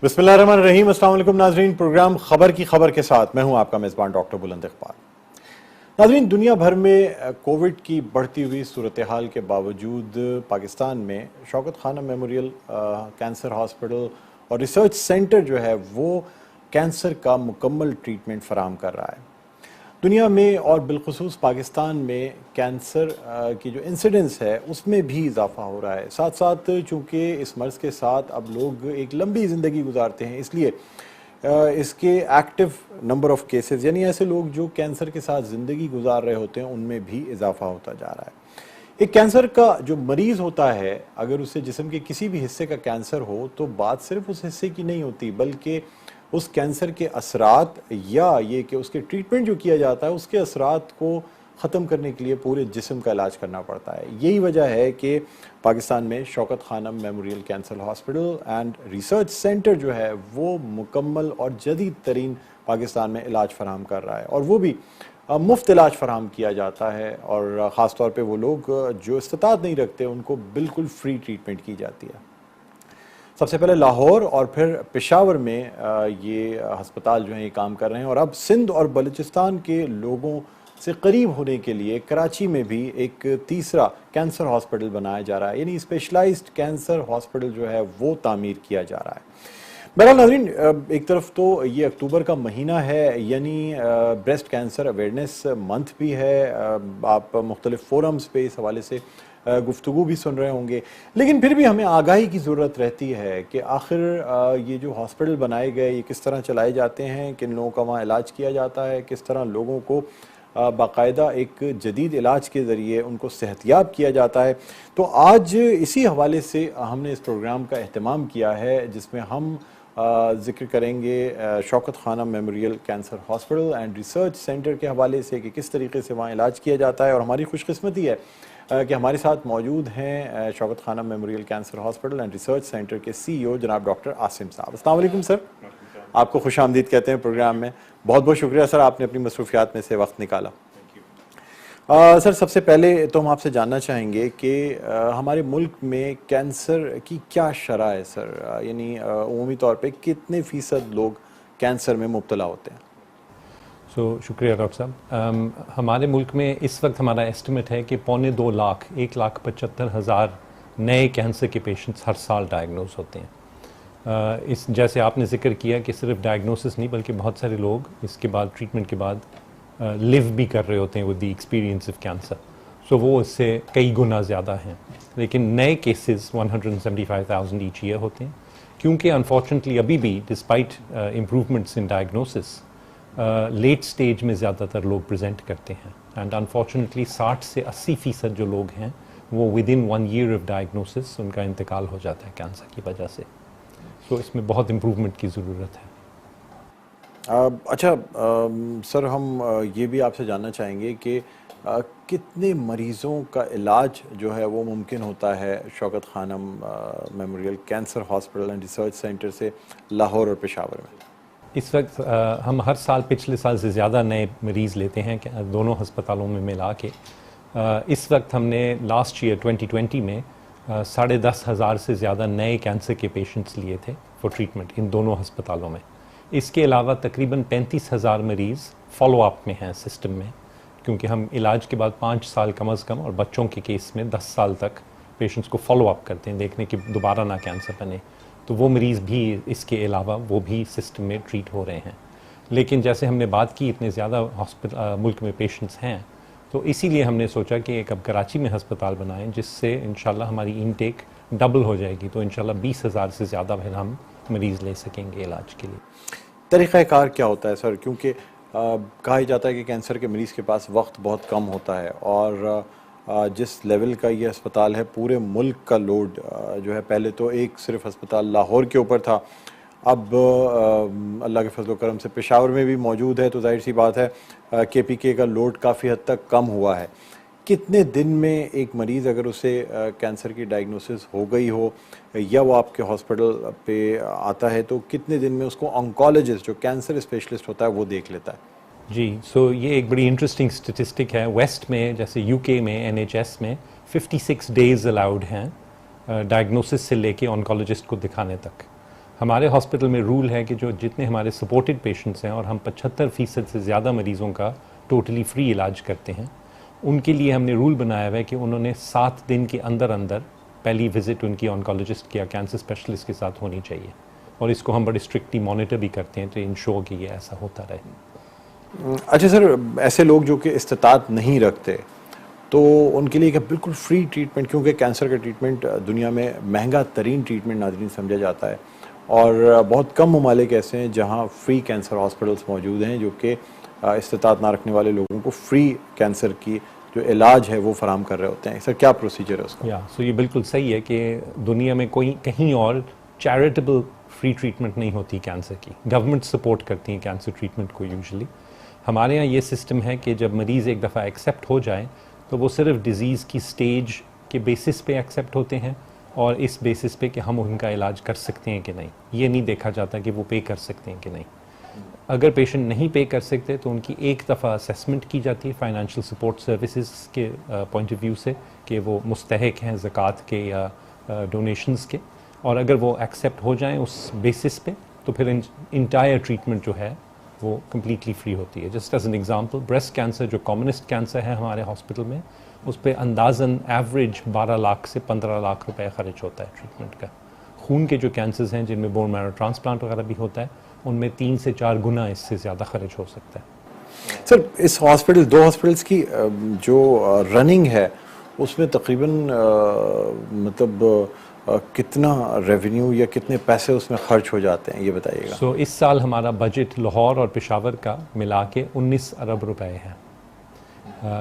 बिस्मिल्लाहिर्रहमानिर्रहीम। अस्सलाम वालेकुम नाज़रीन, प्रोग्राम खबर की खबर के साथ मैं हूं आपका मेज़बान डॉक्टर बुलंद इक़बाल। नाज़रीन, दुनिया भर में कोविड की बढ़ती हुई सूरत हाल के बावजूद पाकिस्तान में Shaukat Khanum memorial cancer hospital और रिसर्च सेंटर जो है वो कैंसर का मुकम्मल ट्रीटमेंट फराहम कर रहा है। दुनिया में और बिलखुसूस पाकिस्तान में कैंसर की जो इंसिडेंस है उसमें भी इजाफा हो रहा है। साथ साथ चूँकि इस मर्ज़ के साथ अब लोग एक लंबी ज़िंदगी गुजारते हैं, इसलिए इसके एक्टिव नंबर ऑफ़ केसेस यानी ऐसे लोग जो कैंसर के साथ ज़िंदगी गुजार रहे होते हैं उनमें भी इजाफा होता जा रहा है। एक कैंसर का जो मरीज़ होता है, अगर उसे जिस्म के किसी भी हिस्से का कैंसर हो तो बात सिर्फ उस हिस्से की नहीं होती, बल्कि उस कैंसर के असरात या ये कि उसके ट्रीटमेंट जो किया जाता है उसके असरात को ख़त्म करने के लिए पूरे जिस्म का इलाज करना पड़ता है। यही वजह है कि पाकिस्तान में Shaukat Khanum memorial cancer hospital and research centre जो है वो मुकम्मल और जदीद तरीन पाकिस्तान में इलाज फराहम कर रहा है, और वो भी मुफ्त इलाज फराहम किया जाता है। और ख़ास तौर पे वो लोग जो इस्तिताअत नहीं रखते उनको बिल्कुल फ्री ट्रीटमेंट की जाती है। सबसे पहले लाहौर और फिर पेशावर में ये अस्पताल जो है ये काम कर रहे हैं, और अब सिंध और बलूचिस्तान के लोगों से करीब होने के लिए कराची में भी एक तीसरा कैंसर हॉस्पिटल बनाया जा रहा है, यानी स्पेशलाइज्ड कैंसर हॉस्पिटल जो है वो तामीर किया जा रहा है। बहरहाल नाज़रीन, एक तरफ तो ये अक्टूबर का महीना है, यानी ब्रेस्ट कैंसर अवेयरनेस मंथ भी है। आप मुख्तलिफ फोरम्स पे इस हवाले से गुफ्तगू भी सुन रहे होंगे, लेकिन फिर भी हमें आगाही की ज़रूरत रहती है कि आखिर ये जो हॉस्पिटल बनाए गए ये किस तरह चलाए जाते हैं, किन लोगों का वहाँ इलाज किया जाता है, किस तरह लोगों को बाकायदा एक जदीद इलाज के ज़रिए उनको सेहतियाब किया जाता है। तो आज इसी हवाले से हमने इस प्रोग्राम का अहतमाम किया है, जिसमें हम ज़िक्र करेंगे Shaukat Khanum memorial cancer hospital and research centre के हवाले से कि किस तरीके से वहाँ इलाज किया जाता है। और हमारी खुशकिस्मती है कि हमारे साथ मौजूद हैं Shaukat Khanum memorial cancer hospital and research centre के CEO जनाब डॉक्टर आसिम साहब। अस्सलाम वालेकुम सर, आपको खुशामदीद कहते हैं प्रोग्राम में। बहुत बहुत शुक्रिया सर, आपने अपनी मसरूफियात में से वक्त निकाला। सर, सबसे पहले तो हम आपसे जानना चाहेंगे कि हमारे मुल्क में कैंसर की क्या शरह है सर, यानी उमूमी तौर पे कितने फ़ीसद लोग कैंसर में मुब्तला होते हैं? शुक्रिया डॉक्टर साहब। हमारे मुल्क में इस वक्त हमारा एस्टिमेट है कि 2.25 लाख 1,75,000 नए कैंसर के पेशेंट्स हर साल डायग्नोज होते हैं। इस जैसे आपने जिक्र किया कि सिर्फ डायग्नोसिस नहीं बल्कि बहुत सारे लोग इसके बाद ट्रीटमेंट के बाद लिव भी कर रहे होते हैं with the experience of cancer. वो इससे कई गुना ज़्यादा हैं, लेकिन नए केसेस 175,000 ईच ईयर होते हैं, क्योंकि अनफॉर्चुनेटली अभी भी despite improvements in diagnosis late stage में ज़्यादातर लोग प्रेजेंट करते हैं। एंड अनफॉर्चुनेटली 60 से 80% जो लोग हैं वो with in 1 year of diagnosis उनका इंतकाल हो जाता है कैंसर की वजह से। इसमें बहुत इम्प्रूवमेंट की ज़रूरत है। अच्छा सर, हम ये भी आपसे जानना चाहेंगे कि कितने मरीज़ों का इलाज जो है वो मुमकिन होता है Shaukat Khanum memorial cancer hospital and research centre से लाहौर और पेशावर में? इस वक्त हम हर साल पिछले साल से ज़्यादा नए मरीज़ लेते हैं दोनों हस्पतालों में मिला के। इस वक्त हमने लास्ट ईयर 2020 में 10,500 से ज़्यादा नए कैंसर के पेशेंट्स लिए थे फॉर ट्रीटमेंट इन दोनों हस्पतालों में। इसके अलावा तकरीबन 35,000 मरीज़ फॉलोअप में हैं सिस्टम में, क्योंकि हम इलाज के बाद 5 साल कम अज़ कम और बच्चों के केस में 10 साल तक पेशेंट्स को फॉलोअप करते हैं, देखने कि दोबारा ना कैंसर बने। तो वो मरीज़ भी इसके अलावा वो भी सिस्टम में ट्रीट हो रहे हैं। लेकिन जैसे हमने बात की इतने ज़्यादा मुल्क में पेशेंट्स हैं, तो इसीलिए हमने सोचा कि एक अब कराची में हस्पताल बनाएं, जिससे इंशाल्लाह हमारी इनटेक डबल हो जाएगी। तो इंशाल्लाह 20,000 से ज़्यादा फिर हम मरीज़ ले सकेंगे इलाज के लिए। तरीक़ाकार क्या होता है सर, क्योंकि कहा जाता है कि कैंसर के मरीज़ के पास वक्त बहुत कम होता है, और जिस लेवल का ये अस्पताल है पूरे मुल्क का लोड जो है, पहले तो एक सिर्फ अस्पताल लाहौर के ऊपर था, अब अल्लाह के फजल करम से पेशावर में भी मौजूद है, तो जाहिर सी बात है KPK का लोड काफ़ी हद तक कम हुआ है। कितने दिन में एक मरीज़ अगर उसे कैंसर की डायग्नोसिस हो गई हो या वो आपके हॉस्पिटल पे आता है, तो कितने दिन में उसको ऑन्कोलॉजिस्ट जो कैंसर स्पेशलिस्ट होता है वो देख लेता है? जी, ये एक बड़ी इंटरेस्टिंग स्टेटिस्टिक है। वेस्ट में जैसे UK में NHS में 56 डेज़ अलाउड हैं डायग्नोसिस से लेके ऑन्कोलॉजिस्ट को दिखाने तक। हमारे हॉस्पिटल में रूल है कि जो जितने हमारे सपोर्टेड पेशेंट्स हैं और हम 75% से ज़्यादा मरीज़ों का टोटली फ्री इलाज करते हैं, उनके लिए हमने रूल बनाया हुआ है कि उन्होंने 7 दिन के अंदर अंदर पहली विज़िट उनकी ऑन्कोलॉजिस्ट या कैंसर स्पेशलिस्ट के साथ होनी चाहिए। और इसको हम बड़े स्ट्रिक्टली मॉनिटर भी करते हैं तो इंश्योर कि ये ऐसा होता रहे। अच्छा सर, ऐसे लोग जो कि इस्तिताअत नहीं रखते तो उनके लिए क्या बिल्कुल फ्री ट्रीटमेंट, क्योंकि कैंसर का ट्रीटमेंट दुनिया में महंगा तरीन ट्रीटमेंट नाज़रीन समझा जाता है और बहुत कम ममालिक ऐसे हैं जहां फ्री कैंसर हॉस्पिटल्स मौजूद हैं जो कि इस्तिताअत ना रखने वाले लोगों को फ्री कैंसर की जो इलाज है वो फराहम कर रहे होते हैं। सर क्या प्रोसीजर है उसका? सो ये बिल्कुल सही है कि दुनिया में कोई कहीं और चैरिटेबल फ्री ट्रीटमेंट नहीं होती कैंसर की। गवर्नमेंट सपोर्ट करती है कैंसर ट्रीटमेंट को यूजुअली। हमारे यहाँ ये सिस्टम है कि जब मरीज़ एक दफ़ा एक्सेप्ट हो जाए तो वो सिर्फ डिज़ीज़ की स्टेज के बेसिस पे एक्सेप्ट होते हैं और इस बेसिस पे कि हम उनका इलाज कर सकते हैं कि नहीं। ये नहीं देखा जाता कि वो पे कर सकते हैं कि नहीं। अगर पेशेंट नहीं पे कर सकते तो उनकी एक दफ़ा असेसमेंट की जाती है फाइनेंशियल सपोर्ट सर्विसेज के पॉइंट ऑफ व्यू से कि वो मुस्तहिक हैं ज़कात के या डोनेशंस के, और अगर वो एक्सेप्ट हो जाएं उस बेसिस पे तो फिर इंटायर ट्रीटमेंट जो है वो कम्प्लीटली फ्री होती है। Just as an example, breast cancer जो कॉमनेस्ट कैंसर है हमारे हॉस्पिटल में, उस पर अंदाज़न एवरेज 12 लाख से 15 लाख रुपए खर्च होता है ट्रीटमेंट का। खून के जो कैंसर्स हैं जिनमें बोन मैरो ट्रांसप्लांट वगैरह भी होता है, उनमें 3 से 4 गुना इससे ज़्यादा खर्च हो सकता है। सर इस हॉस्पिटल, 2 हॉस्पिटल्स की जो रनिंग है उसमें तकरीबन मतलब कितना रेवेन्यू या कितने पैसे उसमें खर्च हो जाते हैं, ये बताइएगा। सो इस साल हमारा बजट लाहौर और पेशावर का मिला के 19 अरब रुपए है।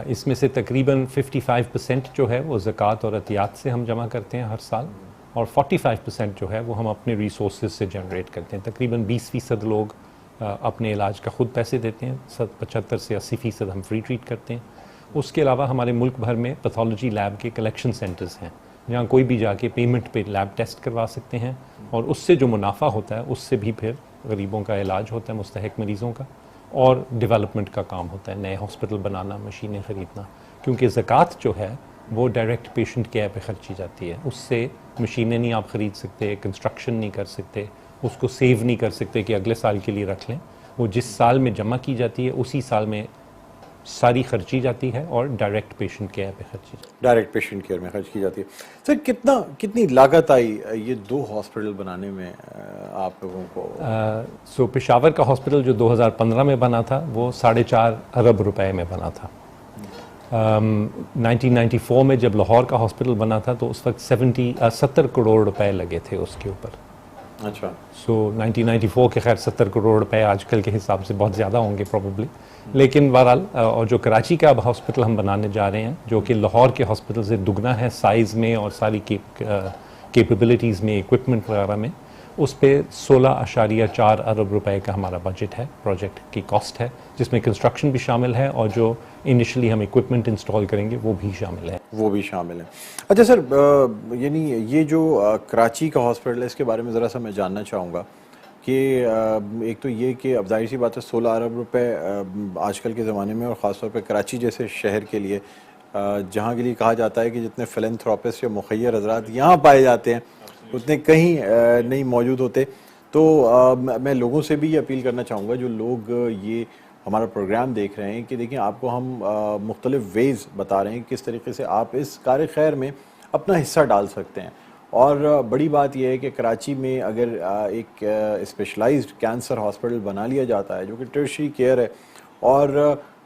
इसमें से तकरीबन 55% जो है वो ज़कात और अतियात से हम जमा करते हैं हर साल, और 45% जो है वो हम अपने रिसोर्सेज से जनरेट करते हैं। तकरीबन 20% लोग अपने इलाज का ख़ुद पैसे देते हैं, 75 से 80% हम फ्री ट्रीट करते हैं। उसके अलावा हमारे मुल्क भर में पैथोलॉजी लैब के कलेक्शन सेंटर्स हैं जहाँ कोई भी जाके पेमेंट पे लैब टेस्ट करवा सकते हैं, और उससे जो मुनाफा होता है उससे भी फिर गरीबों का इलाज होता है, मुस्तहिक मरीज़ों का, और डेवलपमेंट का काम होता है, नए हॉस्पिटल बनाना, मशीनें ख़रीदना। क्योंकि ज़कात जो है वो डायरेक्ट पेशेंट केयर पे खर्ची जाती है, उससे मशीनें नहीं आप ख़रीद सकते, कंस्ट्रक्शन नहीं कर सकते, उसको सेव नहीं कर सकते कि अगले साल के लिए रख लें। वो जिस साल में जमा की जाती है उसी साल में सारी खर्ची जाती है और डायरेक्ट पेशेंट केयर पे खर्ची जाती है। डायरेक्ट पेशेंट केयर में खर्च की जाती है। सर कितनी लागत आई ये 2 हॉस्पिटल बनाने में आप लोगों को? सो पेशावर का हॉस्पिटल जो 2015 में बना था वो 4.5 अरब रुपए में बना था। 1994 में जब लाहौर का हॉस्पिटल बना था तो उस वक्त 70 करोड़ रुपए लगे थे उसके ऊपर। अच्छा। सो 1994 के खैर 70 करोड़ रुपए आजकल के हिसाब से बहुत ज़्यादा होंगे प्रॉब्ली, लेकिन बहरहाल और जो कराची का अब हॉस्पिटल हम बनाने जा रहे हैं जो कि लाहौर के हॉस्पिटल से दुगना है साइज़ में और सारी कैपेबिलिटीज़ में, इक्विपमेंट वगैरह में, उस पर 16.4 अरब रुपए का हमारा बजट है, प्रोजेक्ट की कॉस्ट है, जिसमें कंस्ट्रक्शन भी शामिल है और जो इनिशियली हम इक्विपमेंट इंस्टॉल करेंगे वो भी शामिल है। अच्छा सर, यानी ये जो कराची का हॉस्पिटल है इसके बारे में ज़रा सा मैं जानना चाहूँगा कि एक तो ये कि अब जाहिर सी बात है 16 अरब रुपए आजकल के ज़माने में और ख़ासतौर पर कराची जैसे शहर के लिए, जहाँ के लिए कहा जाता है कि जितने फिलैंथ्रोपिस्ट या मुखय्यर हज़रात यहाँ पाए जाते हैं उतने कहीं नहीं मौजूद होते। तो मैं लोगों से भी ये अपील करना चाहूँगा जो लोग ये हमारा प्रोग्राम देख रहे हैं कि देखिए आपको हम मुख्तलिफ वेज़ बता रहे हैं किस तरीके से आप इस कार्य खैर में अपना हिस्सा डाल सकते हैं। और बड़ी बात यह है कि कराची में अगर एक स्पेशलाइज्ड कैंसर हॉस्पिटल बना लिया जाता है जो कि टर्शरी केयर है और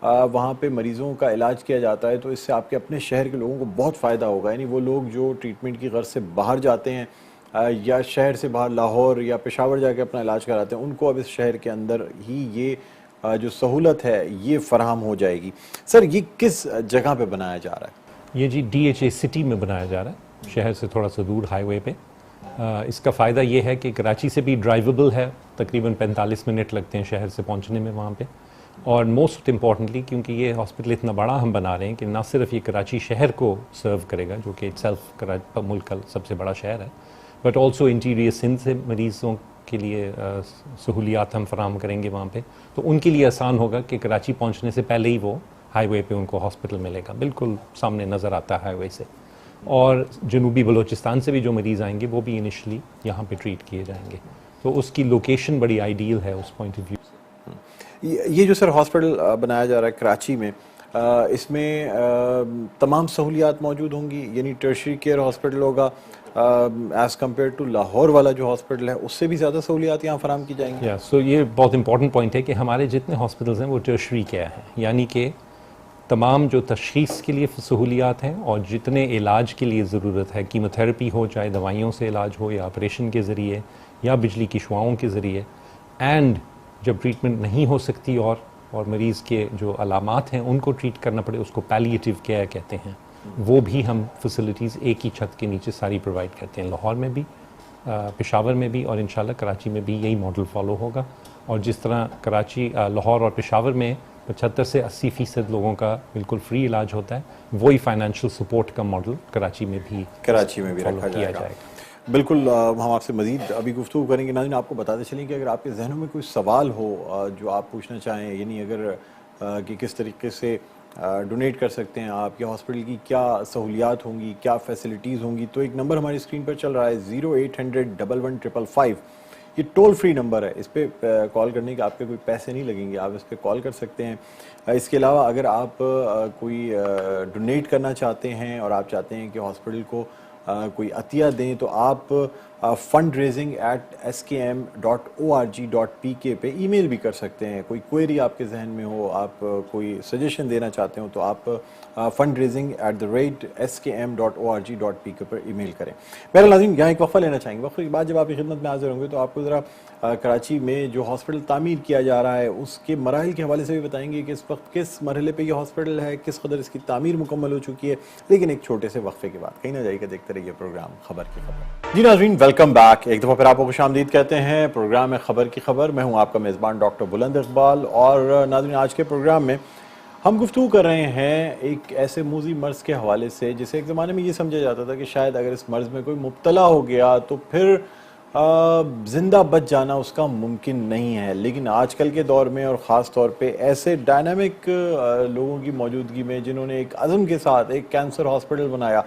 वहाँ पे मरीज़ों का इलाज किया जाता है, तो इससे आपके अपने शहर के लोगों को बहुत फ़ायदा होगा। यानी वो लोग जो ट्रीटमेंट की गर्ज से बाहर जाते हैं या शहर से बाहर लाहौर या पेशावर जाके अपना इलाज कराते हैं, उनको अब इस शहर के अंदर ही ये जो सहूलत है ये फ़राहम हो जाएगी। सर ये किस जगह पे बनाया जा रहा है? ये जी DHA सिटी में बनाया जा रहा है, शहर से थोड़ा सा दूर हाईवे पे। इसका फ़ायदा ये है कि कराची से भी ड्राइवेबल है, तकरीबन 45 मिनट लगते हैं शहर से पहुंचने में वहाँ पे। और मोस्ट इम्पॉर्टेंटली क्योंकि ये हॉस्पिटल इतना बड़ा हम बना रहे हैं कि ना सिर्फ ये कराची शहर को सर्व करेगा जो कि इटसेल्फ मुल्क का सबसे बड़ा शहर है, बट ऑल्सो इंटीरियर सिंध से मरीज़ों के लिए सहूलियात हम फराहम करेंगे वहाँ पे, तो उनके लिए आसान होगा कि कराची पहुँचने से पहले ही वो हाईवे पे उनको हॉस्पिटल मिलेगा, बिल्कुल सामने नज़र आता है हाईवे से। और जनूबी बलूचिस्तान से भी जो मरीज़ आएंगे वो भी इनिशियली यहाँ पे ट्रीट किए जाएंगे। तो उसकी लोकेशन बड़ी आइडियल है उस पॉइंट ऑफ व्यू। ये जो सर हॉस्पिटल बनाया जा रहा है कराची में, इसमें तमाम सहूलियात मौजूद होंगी, यानी टर्शरी केयर हॉस्पिटल होगा एज़ कम्पेयर टू लाहौर वाला जो हॉस्पिटल है, उससे भी ज़्यादा सहूलियात यहाँ फराम की जाएंगी? सो ये बहुत इंपॉर्टेंट पॉइंट है कि हमारे जितने हॉस्पिटल्स हैं वो टर्शरी केयर हैं, यानी कि तमाम जो तशख़ीस के लिए सहूलियात हैं और जितने इलाज के लिए ज़रूरत है, कीमोथेरेपी हो, चाहे दवाइयों से इलाज हो या ऑपरेशन के ज़रिए या बिजली की शुआओं के ज़रिए, एंड जब ट्रीटमेंट नहीं हो सकती और मरीज़ के जो अलामात हैं उनको ट्रीट करना पड़े, उसको पैलिएटिव केयर कहते हैं, वो भी हम फैसिलिटीज़ एक ही छत के नीचे सारी प्रोवाइड करते हैं। लाहौर में भी, पेशावर में भी और इंशाल्लाह कराची में भी यही मॉडल फॉलो होगा। और जिस तरह कराची, लाहौर और पेशावर में 75 से 80% लोगों का बिल्कुल फ्री इलाज होता है, वही फाइनेंशियल सपोर्ट का मॉडल कराची में भी रखा जाएगा। बिल्कुल, हम आपसे मज़ीद अभी गुफ्तगू करेंगे। नाज़रीन, आपको बताते चलें कि अगर आपके जहनों में कोई सवाल हो जो आप पूछना चाहें, यानी अगर कि किस तरीके से डोनेट कर सकते हैं आप, या हॉस्पिटल की क्या सहूलियात होंगी, क्या फैसिलिटीज़ होंगी, तो एक नंबर हमारी स्क्रीन पर चल रहा है 0800 11 ये टोल फ्री नंबर है। इस पर कॉल करने के आपके कोई पैसे नहीं लगेंगे, आप इस पर कॉल कर सकते हैं। इसके अलावा अगर आप कोई डोनेट करना चाहते हैं और आप चाहते हैं कि हॉस्पिटल को कोई अतिया दें, तो आप fundraising@skm.org.pk पे ईमेल भी कर सकते हैं। कोई क्वेरी आपके जहन में हो, आप कोई सजेशन देना चाहते हो, तो आप fundraising@skm.org.pk पर ईमेल करें। मेरा नाज़रीन, यहाँ एक वक्फा लेना चाहेंगे। वक्फे के बाद जब आपकी खिदमत में हाजिर होंगे तो आपको ज़रा कराची में जो हॉस्पिटल तामीर किया जा रहा है उसके मराहिल के हवाले से भी बताएंगे कि इस वक्त किस मरहले पे ये हॉस्पिटल है, किस कदर इसकी तामीर मुकम्मल हो चुकी है। लेकिन एक छोटे से वक्फे के बाद कहीं ना जाइएगा, देखते रहिए प्रोग्राम खबर की खबर। जी नाज़रीन, वेलकम बैक। एक दफ़ा फिर आपको खुशामदीद कहते हैं। प्रोग्राम है खबर की खबर, मैं हूँ आपका मेज़बान डॉक्टर बुलंद इकबाल। और नाज़रीन, आज के प्रोग्राम में हम गुफ्तगू कर रहे हैं एक ऐसे मूजी मर्ज़ के हवाले से जिसे एक ज़माने में ये समझा जाता था कि शायद अगर इस मर्ज़ में कोई मुब्तला हो गया तो फिर ज़िंदा बच जाना उसका मुमकिन नहीं है। लेकिन आजकल के दौर में और ख़ास तौर पे ऐसे डायनामिक लोगों की मौजूदगी में जिन्होंने एक अज़म के साथ एक कैंसर हॉस्पिटल बनाया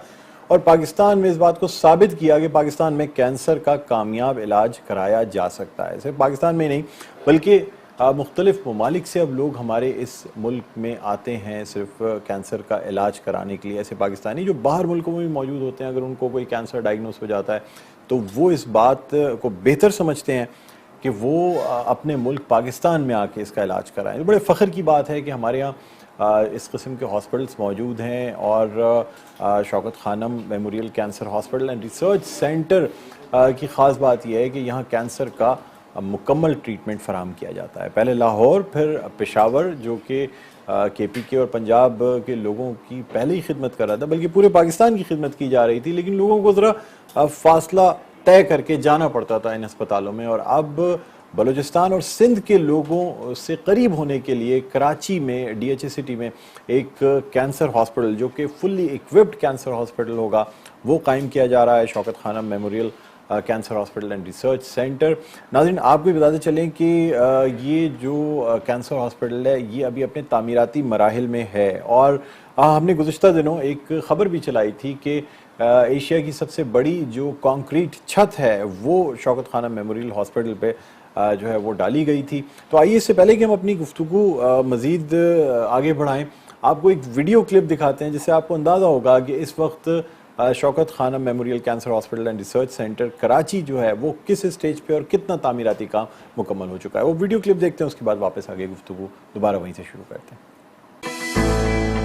और पाकिस्तान में इस बात को साबित किया कि पाकिस्तान में कैंसर का कामयाब इलाज कराया जा सकता है। सिर्फ पाकिस्तान में नहीं बल्कि मुख्तलिफ ममालिक से अब लोग हमारे इस मुल्क में आते हैं सिर्फ कैंसर का इलाज कराने के लिए। ऐसे पाकिस्तानी जो बाहर मुल्कों में भी मौजूद होते हैं, अगर उनको कोई कैंसर डायग्नोस हो जाता है तो वो इस बात को बेहतर समझते हैं कि वो अपने मुल्क पाकिस्तान में आके इसका इलाज कराएं। तो बड़े फ़ख्र की बात है कि हमारे यहाँ इस किस्म के हॉस्पिटल्स मौजूद हैं। और Shaukat Khanum memorial cancer hospital and research centre की ख़ास बात यह है कि यहाँ कैंसर का मुकम्मल ट्रीटमेंट फराहम किया जाता है। पहले लाहौर, फिर पेशावर, जो कि KPK और पंजाब के लोगों की पहले ही खिदमत कर रहा था, बल्कि पूरे पाकिस्तान की खिदमत की जा रही थी। लेकिन लोगों को ज़रा फासला तय करके जाना पड़ता था इन अस्पतालों में। और अब बलूचिस्तान और सिंध के लोगों से करीब होने के लिए कराची में DHA सिटी में एक कैंसर हॉस्पिटल, जो कि फुल्ली इक्विप्ड कैंसर हॉस्पिटल होगा, वो कायम किया जा रहा है। Shaukat Khanum memorial cancer hospital and research centre. नाज़रीन, आपको भी बताते चलें कि ये जो कैंसर हॉस्पिटल है ये अभी अपने तामीराती मराहिल में है। और हमने गुज़िश्ता दिनों एक ख़बर भी चलाई थी कि एशिया की सबसे बड़ी जो कंक्रीट छत है वो शौकत खानम मेमोरियल हॉस्पिटल पे जो है वो डाली गई थी। तो आइए, इससे पहले कि हम अपनी गुफ्तगू मज़ीद आगे बढ़ाएं, आपको एक वीडियो क्लिप दिखाते हैं जिससे आपको अंदाज़ा होगा कि इस वक्त Shaukat Khanum memorial cancer hospital and research centre Karachi जो है वो किस स्टेज पे और कितना तामीराती काम मुकम्मल हो चुका है। वो वीडियो क्लिप देखते हैं, उसके बाद वापस आगे गुफ्तगू दोबारा वहीं से शुरू करते हैं।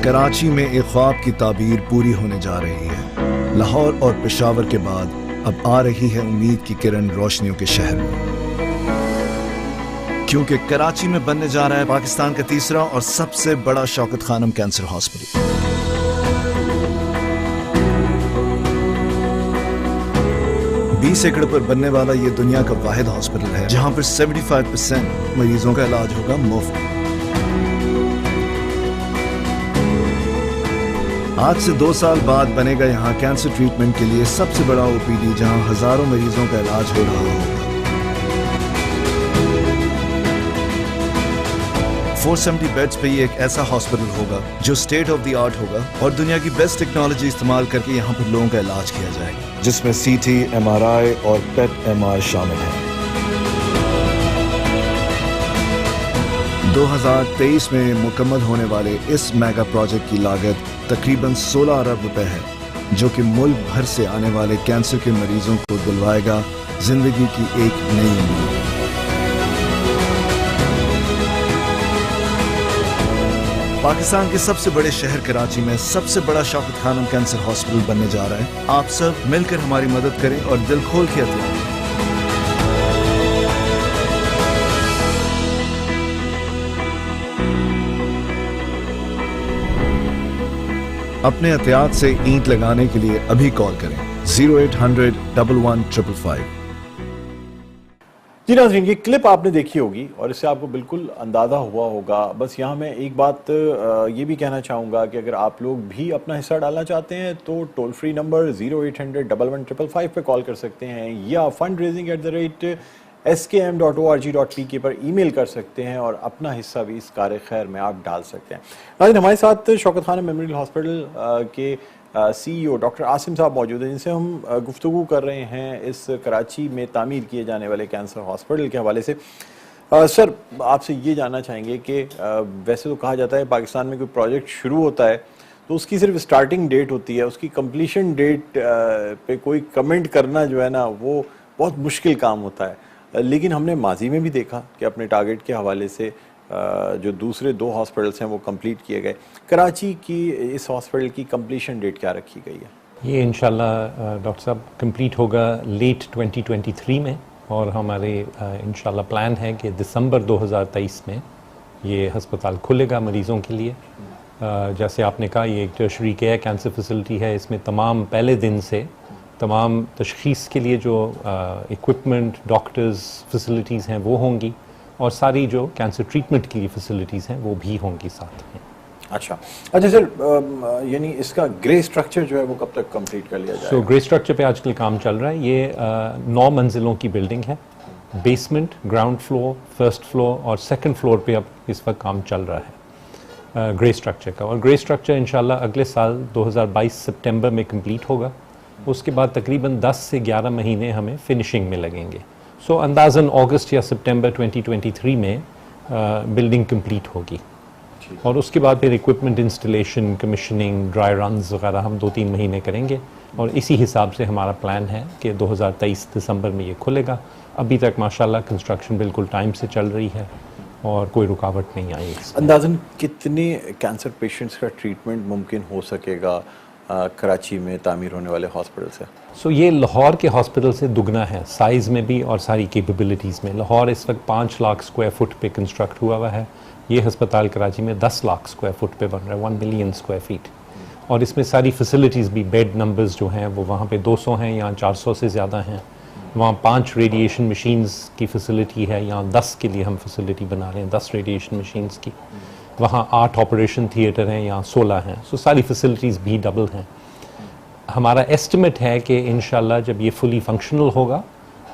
कराची में एक ख्वाब की ताबीर पूरी होने जा रही है। लाहौर और पेशावर के बाद अब आ रही है उम्मीद की किरण रोशनियों के शहर में, क्योंकि कराची में बनने जा रहा है पाकिस्तान का तीसरा और सबसे बड़ा शौकत खानम कैंसर हॉस्पिटल। 20 एकड़ पर बनने वाला ये दुनिया का वाहिद हॉस्पिटल है जहां पर 75% मरीजों का इलाज होगा मुफ्त। आज से 2 साल बाद बनेगा यहाँ कैंसर ट्रीटमेंट के लिए सबसे बड़ा OPD, जहाँ हजारों मरीजों का इलाज हो रहा होगा। 470 बेड्स पे ये एक ऐसा हॉस्पिटल होगा जो स्टेट ऑफ द आर्ट होगा और दुनिया की बेस्ट टेक्नोलॉजी इस्तेमाल करके यहाँ पर लोगों का इलाज किया जाएगा, जिसमें CT, MRI और PET MR शामिल है। 2023 में मुकम्मल होने वाले इस मेगा प्रोजेक्ट की लागत तकरीबन 16 अरब रुपए है, जो कि मुल्क भर से आने वाले कैंसर के मरीजों को दिलवाएगा जिंदगी की एक नई उम्मीद। पाकिस्तान के सबसे बड़े शहर कराची में सबसे बड़ा शौकत खानम कैंसर हॉस्पिटल बनने जा रहा है। आप सब मिलकर हमारी मदद करें और दिल खोल के एहतियात करें। अपने एहतियात से ईंट लगाने के लिए अभी कॉल करें 0800 11 जी नाज़रीन, ये क्लिप आपने देखी होगी और इससे आपको बिल्कुल अंदाज़ा हुआ होगा। बस यहाँ मैं एक बात ये भी कहना चाहूँगा कि अगर आप लोग भी अपना हिस्सा डालना चाहते हैं तो टोल फ्री नंबर 0800 11 पे कॉल कर सकते हैं या fundraising@skm.org.pk पर ईमेल कर सकते हैं और अपना हिस्सा भी इस कार्य खैर में आप डाल सकते हैं। नाज़रीन, हमारे साथ शौकत खानम मेमोरियल हॉस्पिटल के CEO डॉक्टर आसिम साहब मौजूद हैं, जिनसे हम गुफ्तगू कर रहे हैं इस कराची में तामीर किए जाने वाले कैंसर हॉस्पिटल के हवाले से। सर, आपसे ये जानना चाहेंगे कि वैसे तो कहा जाता है पाकिस्तान में कोई प्रोजेक्ट शुरू होता है तो उसकी सिर्फ स्टार्टिंग डेट होती है, उसकी कंप्लीशन डेट पे कोई कमेंट करना जो है ना वो बहुत मुश्किल काम होता है। लेकिन हमने माजी में भी देखा कि अपने टारगेट के हवाले से जो दूसरे 2 हॉस्पिटल्स हैं वो कंप्लीट किए गए। कराची की इस हॉस्पिटल की कंप्लीशन डेट क्या रखी गई है? ये इंशाल्लाह डॉक्टर साहब कंप्लीट होगा लेट 2023 में और हमारे इंशाल्लाह प्लान है कि दिसंबर 2023 में ये हस्पताल खुलेगा मरीज़ों के लिए। जैसे आपने कहा, ये एक टर्शरी केयर कैंसर फैसिलिटी है। इसमें तमाम पहले दिन से तमाम तशख़ीस के लिए जो इक्विपमेंट, डॉक्टर्स, फैसिलिटीज़ हैं वो होंगी और सारी जो कैंसर ट्रीटमेंट के लिए फैसिलिटीज़ हैं वो भी होंगी साथ में। अच्छा सर, यानी इसका ग्रे स्ट्रक्चर जो है वो कब तक कंप्लीट कर लिया जाएगा? ग्रे स्ट्रक्चर पे आजकल काम चल रहा है। ये 9 मंजिलों की बिल्डिंग है। Basement, ground floor, first floor और सेकंड फ्लोर पे अब इस वक्त काम चल रहा है ग्रे स्ट्रक्चर का। और ग्रे स्ट्रक्चर इंशाल्लाह अगले साल 2022 सितंबर में कंप्लीट होगा। उसके बाद तकरीबन 10 से 11 महीने हमें फिनिशिंग में लगेंगे। सो अंदाज़न अगस्त या सितंबर 2023 में बिल्डिंग कंप्लीट होगी और उसके बाद फिर equipment installation, commissioning, dry runs वगैरह हम 2-3 महीने करेंगे और इसी हिसाब से हमारा प्लान है कि 2023 दिसंबर में ये खुलेगा। अभी तक माशाल्लाह कंस्ट्रक्शन बिल्कुल टाइम से चल रही है और कोई रुकावट नहीं आई। अंदाज़न कितने कैंसर पेशेंट्स का ट्रीटमेंट मुमकिन हो सकेगा कराची में तामीर होने वाले हॉस्पिटल से? ये लाहौर के हॉस्पिटल से दुगना है साइज़ में भी और सारी कैपेबिलिटीज़ में। लाहौर इस वक्त 5 लाख स्क्वायर फुट पे कंस्ट्रक्ट हुआ है। ये हस्पताल कराची में 10 लाख स्क्वायर फुट पे बन रहा है, 1 मिलियन स्क्वायर फीट। और इसमें सारी फैसिलिटीज़ भी, बेड नंबर्स जो हैं वो वहाँ पे 200 हैं, यहाँ 400 से ज़्यादा हैं। वहाँ 5 रेडिएशन मशीन्स की फैसिलिटी है, यहाँ 10 के लिए हम फैसिलिटी बना रहे हैं, 10 रेडिएशन मशीन्स की। वहाँ 8 ऑपरेशन थिएटर हैं, यहाँ 16 हैं। सारी फैसिलिटीज़ भी डबल हैं। हमारा एस्टिमेट है कि इंशाल्लाह जब ये फुली फंक्शनल होगा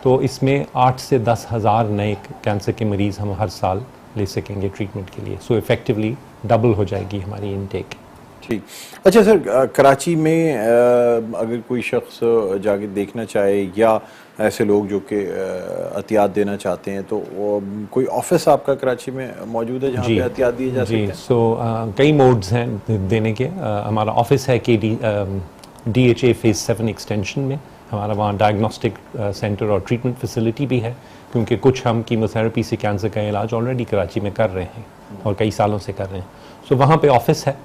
तो इसमें 8 से 10 हज़ार नए कैंसर के मरीज़ हम हर साल ले सकेंगे ट्रीटमेंट के लिए। इफ़ेक्टिवली डबल हो जाएगी हमारी इनटेक। ठीक। अच्छा सर, कराची में अगर कोई शख्स जाके देखना चाहे या ऐसे लोग जो कि एहतियात देना चाहते हैं तो कोई ऑफिस आपका कराची में मौजूद है जहाँ पे एहतियात दिए जा सकते हैं? कई मोड्स हैं देने के। हमारा ऑफिस है कि DHA फेज़ 7 एक्सटेंशन में। हमारा वहाँ डायग्नोस्टिक सेंटर और ट्रीटमेंट फैसिलिटी भी है, क्योंकि कुछ हम कीमोथेरेपी से कैंसर का इलाज ऑलरेडी कराची में कर रहे हैं और कई सालों से कर रहे हैं। वहाँ पे ऑफिस है।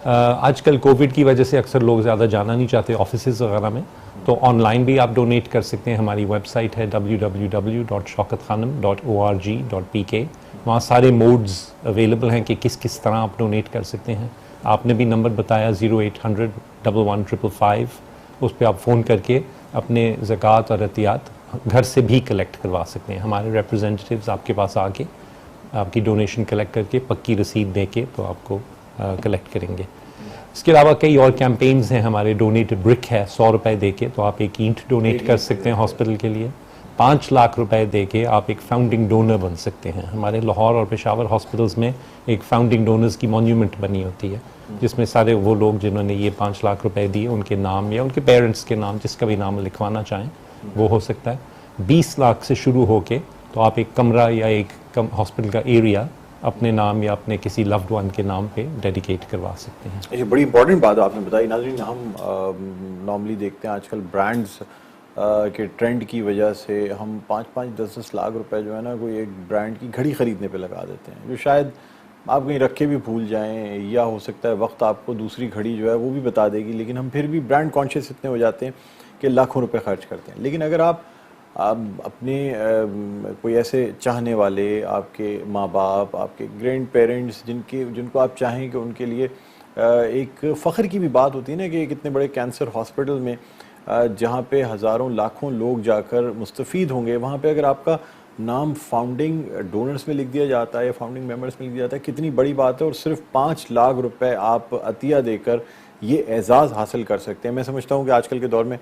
आजकल कोविड की वजह से अक्सर लोग ज़्यादा जाना नहीं चाहते ऑफिसेज़ वगैरह में, तो ऑनलाइन भी आप डोनेट कर सकते हैं। हमारी वेबसाइट है www.shaukatkhanam.org.pk। वहाँ सारे मोड्स अवेलेबल हैं कि किस किस तरह आप डोनेट कर सकते हैं। आपने भी नंबर बताया 0800 11 उस पर आप फ़ोन करके अपने ज़कात और एहतियात घर से भी कलेक्ट करवा सकते हैं। हमारे रिप्रेजेंटेटिव्स आपके पास आके आपकी डोनेशन कलेक्ट करके पक्की रसीद दे के तो आपको कलेक्ट करेंगे। इसके अलावा कई और कैंपेन्स हैं हमारे। डोनेट ब्रिक है, 100 रुपये दे के तो आप एक ईंट डोनेट कर सकते हैं हॉस्पिटल के लिए। 5 लाख रुपए दे के आप एक फाउंडिंग डोनर बन सकते हैं। हमारे लाहौर और पेशावर हॉस्पिटल्स में एक फाउंडिंग डोनर्स की मॉन्यूमेंट बनी होती है, जिसमें सारे वो लोग जिन्होंने ये 5 लाख रुपए दिए उनके नाम या उनके पेरेंट्स के नाम, जिसका भी नाम लिखवाना चाहें वो हो सकता है। 20 लाख से शुरू होके तो आप एक कमरा या एक हॉस्पिटल का एरिया अपने नाम या अपने किसी लव्ड वन के नाम पे डेडिकेट करवा सकते हैं। ये बड़ी इंपॉर्टेंट बात आपने बताई नाज़रीन। हम नॉर्मली देखते हैं आजकल ब्रांड्स के ट्रेंड की वजह से हम 5-5, 10-10 लाख रुपए जो है ना कोई एक ब्रांड की घड़ी ख़रीदने पे लगा देते हैं, जो शायद आप कहीं रख के भी भूल जाएं, या हो सकता है वक्त आपको दूसरी घड़ी जो है वो भी बता देगी, लेकिन हम फिर भी ब्रांड कॉन्शियस इतने हो जाते हैं कि लाखों रुपए खर्च करते हैं। लेकिन अगर आप अपने कोई ऐसे चाहने वाले, आपके माँ बाप, आपके ग्रैंड पेरेंट्स जिनको आप चाहें कि उनके लिए एक फ़ख्र की भी बात होती है ना कि एक इतने बड़े कैंसर हॉस्पिटल में जहाँ पे हज़ारों लाखों लोग जाकर मुस्तफ़ीद होंगे, वहाँ पे अगर आपका नाम फाउंडिंग डोनर्स में लिख दिया जाता है या फाउंडिंग मेंबर्स में लिख दिया जाता है, कितनी बड़ी बात है। और सिर्फ 5 लाख रुपए आप अतिया देकर ये एजाज़ हासिल कर सकते हैं। मैं समझता हूँ कि आजकल के दौर में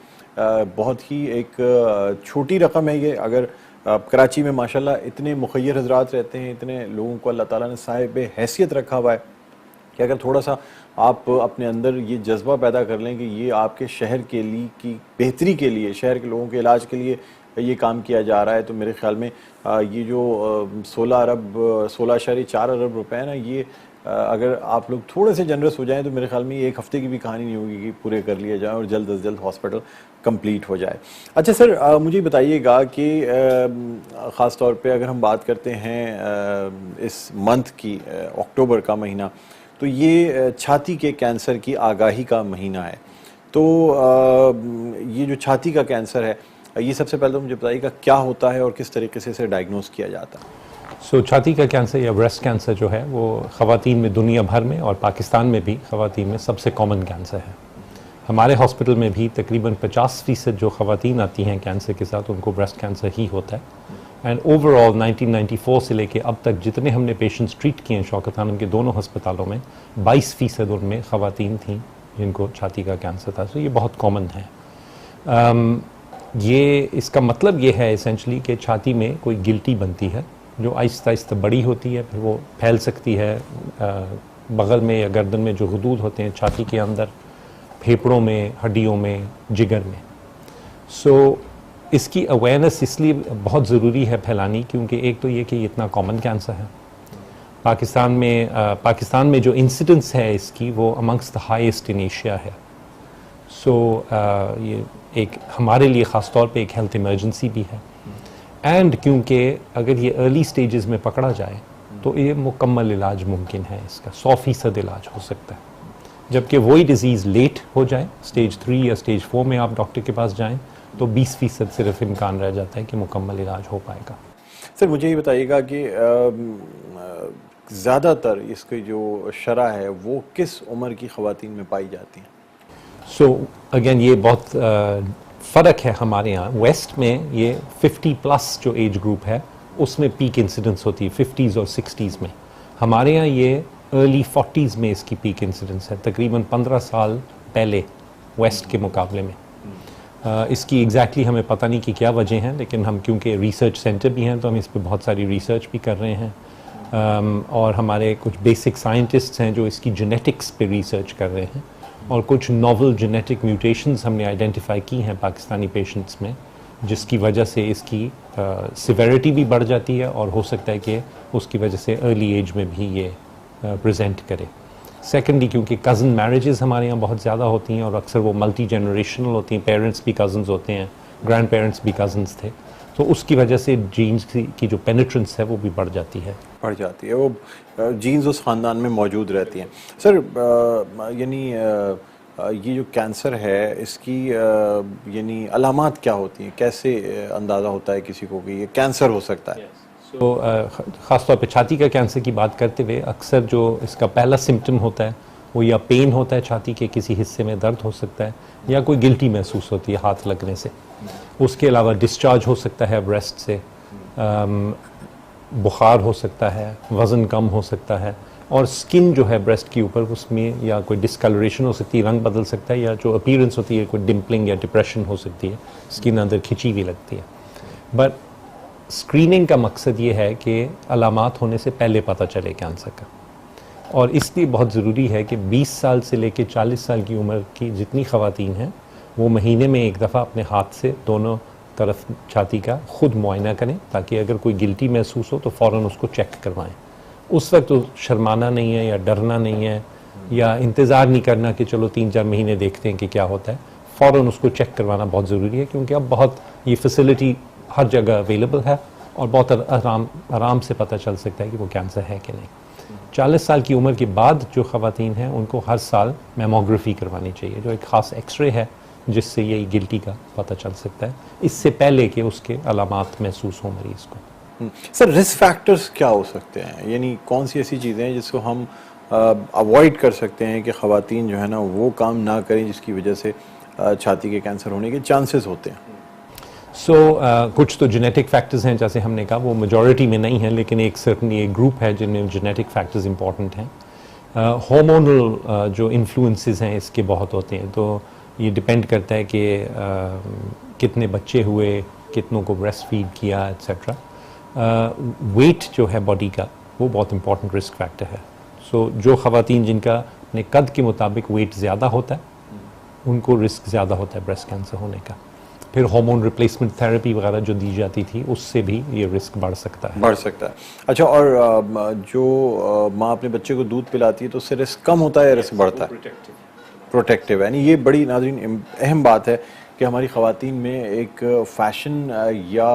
बहुत ही एक छोटी रकम है ये। अगर कराची में माशाल्लाह इतने मुखय्यर हजरात रहते हैं, इतने लोगों को अल्लाह ताला ने साहिब हैसियत रखा हुआ है कि अगर थोड़ा सा आप अपने अंदर ये जज्बा पैदा कर लें कि ये आपके शहर के लिए की बेहतरी के लिए, शहर के लोगों के इलाज के लिए ये काम किया जा रहा है, तो मेरे ख्याल में ये जो 16.4 अरब रुपए है ना, ये अगर आप लोग थोड़े से जनरस हो जाएं तो मेरे ख्याल में ये एक हफ्ते की भी कहानी नहीं होगी कि पूरे कर लिए जाएं और जल्द से जल्द हॉस्पिटल कंप्लीट हो जाए। अच्छा सर, मुझे बताइएगा कि ख़ास तौर पे अगर हम बात करते हैं इस मंथ की, अक्टूबर का महीना, तो ये छाती के कैंसर की आगाही का महीना है। तो ये जो छाती का कैंसर है, ये सबसे पहले तो मुझे बताइएगा क्या होता है और किस तरीके से इसे डायग्नोस किया जाता है। छाती का कैंसर या ब्रेस्ट कैंसर जो है वो ख़वातीन में दुनिया भर में और पाकिस्तान में भी ख़वातीन में सबसे कॉमन कैंसर है। हमारे हॉस्पिटल में भी तकरीबन 50% जो ख़वातीन आती हैं कैंसर के साथ, उनको ब्रेस्ट कैंसर ही होता है। एंड ओवरऑल 1994 से लेके अब तक जितने हमने पेशेंट्स ट्रीट किए हैं शौकत आलम के दोनों अस्पतालों में, 22% उनमें ख़वातीन थीं जिनको छाती का कैंसर था। तो ये बहुत कॉमन है। ये इसका मतलब ये है एसेंशली कि छाती में कोई गिल्टी बनती है जो आहिस्ता आहिस्ता बड़ी होती है, फिर वो फैल सकती है बगल में या गर्दन में जो हदूद होते हैं छाती के अंदर, फेफड़ों में, हड्डियों में, जिगर में। इसकी अवेयरनेस इसलिए बहुत ज़रूरी है फैलानी, क्योंकि एक तो ये कि ये इतना कॉमन कैंसर है पाकिस्तान में जो इंसिडेंस है इसकी वो amongst the highest in Asia है। ये एक हमारे लिए ख़ास तौर पे एक हेल्थ इमरजेंसी भी है। एंड क्योंकि अगर ये अर्ली स्टेजेस में पकड़ा जाए तो ये मुकम्मल इलाज मुमकिन है, इसका 100% इलाज हो सकता है। जबकि वही डिज़ीज़ लेट हो जाए, स्टेज 3 या स्टेज 4 में आप डॉक्टर के पास जाएं, तो 20% सिर्फ इम्कान रह जाता है कि मुकम्मल इलाज हो पाएगा। सर मुझे ये बताइएगा कि ज़्यादातर इसकी जो शरह है वो किस उम्र की ख़वातीन में पाई जाती हैं? अगेन ये बहुत फ़र्क है हमारे यहाँ। वेस्ट में ये 50+ जो एज ग्रुप है उसमें पीक इंसिडेंस होती है 50s और 60s में। हमारे यहाँ ये अर्ली 40s में इसकी पीक इंसिडेंस है, तकरीबन 15 साल पहले वेस्ट के मुकाबले में। इसकी एग्जैक्टली हमें पता नहीं कि क्या वजह हैं, लेकिन हम क्योंकि रिसर्च सेंटर भी हैं तो हम इस पर बहुत सारी रिसर्च भी कर रहे हैं। और हमारे कुछ बेसिक साइंटिस्ट्स हैं जो इसकी जेनेटिक्स पे रिसर्च कर रहे हैं, और कुछ नोवल जेनेटिक म्यूटेशंस हमने आइडेंटिफाई की हैं पाकिस्तानी पेशेंट्स में, जिसकी वजह से इसकी सिवेरिटी भी बढ़ जाती है और हो सकता है कि उसकी वजह से अर्ली एज में भी ये प्रेजेंट करे। सेकेंडली क्योंकि कज़न मैरिजेस हमारे यहाँ बहुत ज़्यादा होती हैं और अक्सर वो मल्टी जनरेशनल होती हैं, पेरेंट्स भी कज़न्स होते हैं, ग्रैंड पेरेंट्स भी कज़न्स थे, तो उसकी वजह से जीन्स की जो पेनिट्रेंस है वो भी बढ़ जाती है, वो जीन्स उस ख़ानदान में मौजूद रहती हैं। सर यानी ये जो कैंसर है इसकी यानी अलामात क्या होती हैं, कैसे अंदाज़ा होता है किसी को कि ये कैंसर हो सकता है? तो ख़ास तौर पे छाती का कैंसर की बात करते हुए अक्सर जो इसका पहला सिम्टम होता है वो या पेन होता है, छाती के किसी हिस्से में दर्द हो सकता है, या कोई गिल्टी महसूस होती है हाथ लगने से। उसके अलावा डिस्चार्ज हो सकता है ब्रेस्ट से, बुखार हो सकता है, वज़न कम हो सकता है, और स्किन जो है ब्रेस्ट के ऊपर उसमें या कोई डिस्कलरेशन हो सकती है, रंग बदल सकता है, या जो अपीयरेंस होती है कोई डिम्पलिंग या डिप्रेशन हो सकती है, स्किन अंदर खिंची हुई लगती है। बट स्क्रीनिंग का मकसद ये है कि अलामात होने से पहले पता चले कैंसर का, और इसलिए बहुत ज़रूरी है कि 20 साल से लेकर 40 साल की उम्र की जितनी ख़वातीन हैं वो महीने में एक दफ़ा अपने हाथ से दोनों तरफ छाती का ख़ुद मुआयना करें, ताकि अगर कोई गिल्टी महसूस हो तो फ़ौरन उसको चेक करवाएं। उस वक्त तो शर्माना नहीं है या डरना नहीं है या इंतज़ार नहीं करना कि चलो 3-4 महीने देखते हैं कि क्या होता है। फ़ौरन उसको चेक करवाना बहुत ज़रूरी है, क्योंकि अब बहुत ये फैसिलिटी हर जगह अवेलेबल है और बहुत आराम से पता चल सकता है कि वो कैंसर है कि नहीं। 40 साल की उम्र के बाद जो ख़वातीन हैं उनको हर साल मैमोग्राफी करवानी चाहिए, जो एक ख़ास एक्सरे है जिससे ये गिल्टी का पता चल सकता है, इससे पहले कि उसके अलामात महसूस हो मरीज़ को। सर, रिस्क फैक्टर्स क्या हो सकते हैं, यानी कौन सी ऐसी चीज़ें हैं जिसको हम अवॉइड कर सकते हैं कि ख़वातीन जो है ना वो काम ना करें जिसकी वजह से छाती के कैंसर होने के चांसेस होते हैं? कुछ तो जेनेटिक फैक्टर्स हैं, जैसे हमने कहा वो मेजॉरिटी में नहीं है, लेकिन एक सर्टनली एक ग्रुप है जिनमें जेनेटिक फैक्टर्स इंपॉर्टेंट हैं। हार्मोनल जो इन्फ्लुएंसेस हैं इसके बहुत होते हैं, तो ये डिपेंड करता है कि कितने बच्चे हुए, कितनों को ब्रेस्ट फीड किया, एट्सेट्रा। वेट जो है बॉडी का वो बहुत इंपॉर्टेंट रिस्क फैक्टर है। जो ख़वातीन जिनका अपने कद के मुताबिक वेट ज़्यादा होता है उनको रिस्क ज़्यादा होता है ब्रेस्ट कैंसर होने का। फिर हार्मोन रिप्लेसमेंट थेरेपी वगैरह जो दी जाती थी उससे भी ये रिस्क बढ़ सकता है। अच्छा, और जो माँ अपने बच्चे को दूध पिलाती है तो उससे रिस्क कम होता है या रिस्क बढ़ता है? प्रोटेक्टिव, यानी ये बड़ी नाज़रीन अहम बात है कि हमारी ख़वातीन में एक फ़ैशन या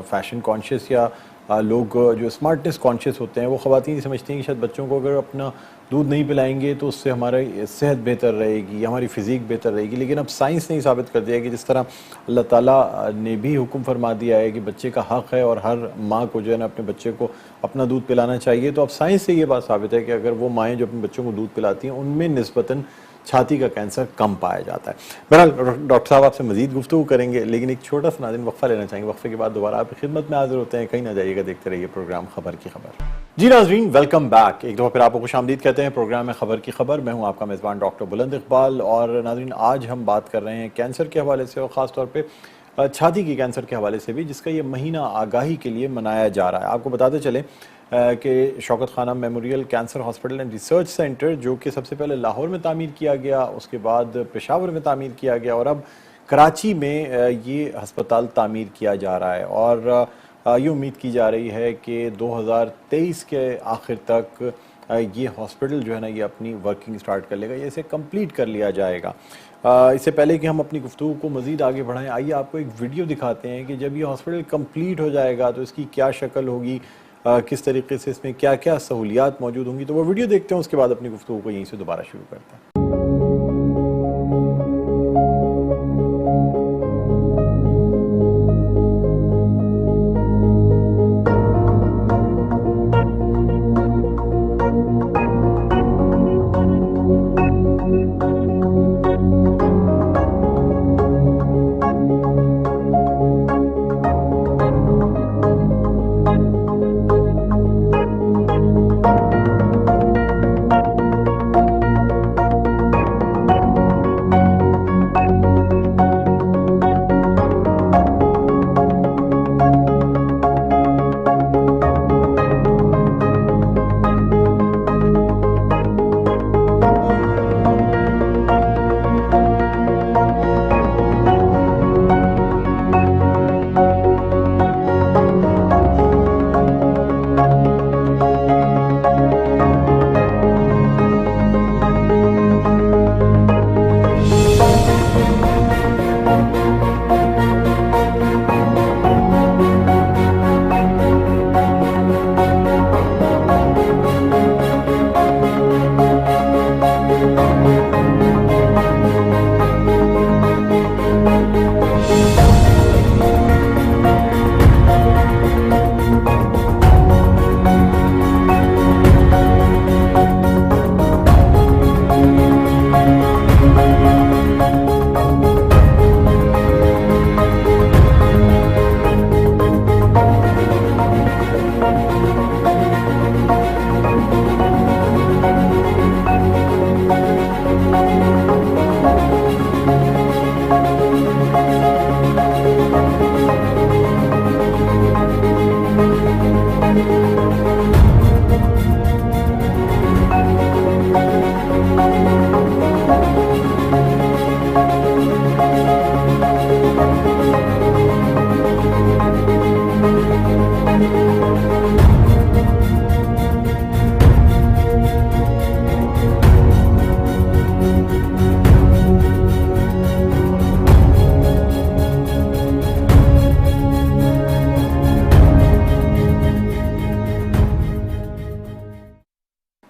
फ़ैशन कॉन्शियस या लोग जो स्मार्टनेस कॉन्शियस होते हैं वो ख़वातीन ये समझती हैं कि शायद बच्चों को अगर अपना दूध नहीं पिलाएंगे तो उससे हमारी सेहत बेहतर रहेगी, हमारी फ़िज़ीक बेहतर रहेगी। लेकिन अब साइंस ने ही साबित कर दिया है कि जिस तरह अल्लाह ताला ने भी हुक्म फरमा दिया है कि बच्चे का हक़ है और हर माँ को जो है ना अपने बच्चे को अपना दूध पिलाना चाहिए, तो अब साइंस से ये बात साबित है कि अगर वो माएँ जो अपने बच्चों को दूध पिलाती हैं उनमें निस्बतन छाती का कैंसर कम पाया जाता है। बहरहाल डॉक्टर साहब आपसे मज़ीद गुफ्तगू करेंगे, लेकिन एक छोटा सा नाज़रीन वक्फा लेना चाहेंगे। वक्फे के बाद दोबारा आपकी खिदमत में हाजिर होते हैं। कहीं ना जाइएगा, देखते रहिए प्रोग्राम खबर की खबर। जी नाज़रीन, वेलकम बैक। एक दफ़ा फिर आपको खुशामदीद कहते हैं प्रोग्राम में खबर की खबर। मैं हूँ आपका मेज़बान डॉक्टर बुलंद इकबाल। और नाज़रीन, आज हम बात कर रहे हैं कैंसर के हवाले से और ख़ास तौर पर छाती के कैंसर के हवाले से भी, जिसका ये महीना आगाही के लिए मनाया जा रहा है। आपको बताते चलें कि शौकत खाना memorial cancer hospital and research centre, जो कि सबसे पहले लाहौर में तामीर किया गया, उसके बाद पेशावर में तामीर किया गया और अब कराची में ये हस्पताल तामीर किया जा रहा है। और ये उम्मीद की जा रही है कि 2023 के आखिर तक ये हॉस्पिटल जो है ना ये अपनी वर्किंग स्टार्ट कर लेगा, ये इसे कंप्लीट कर लिया जाएगा। इससे पहले कि हम अपनी गुफ्तगू को मज़ीद आगे बढ़ाएं, आइए आपको एक वीडियो दिखाते हैं कि जब ये हॉस्पिटल कंप्लीट हो जाएगा तो इसकी क्या शक्ल होगी, किस तरीके से इसमें क्या क्या सहूलियात मौजूद होंगी। तो वो वीडियो देखते हैं, उसके बाद अपनी गुफ्तगू को यहीं से दोबारा शुरू करते हैं।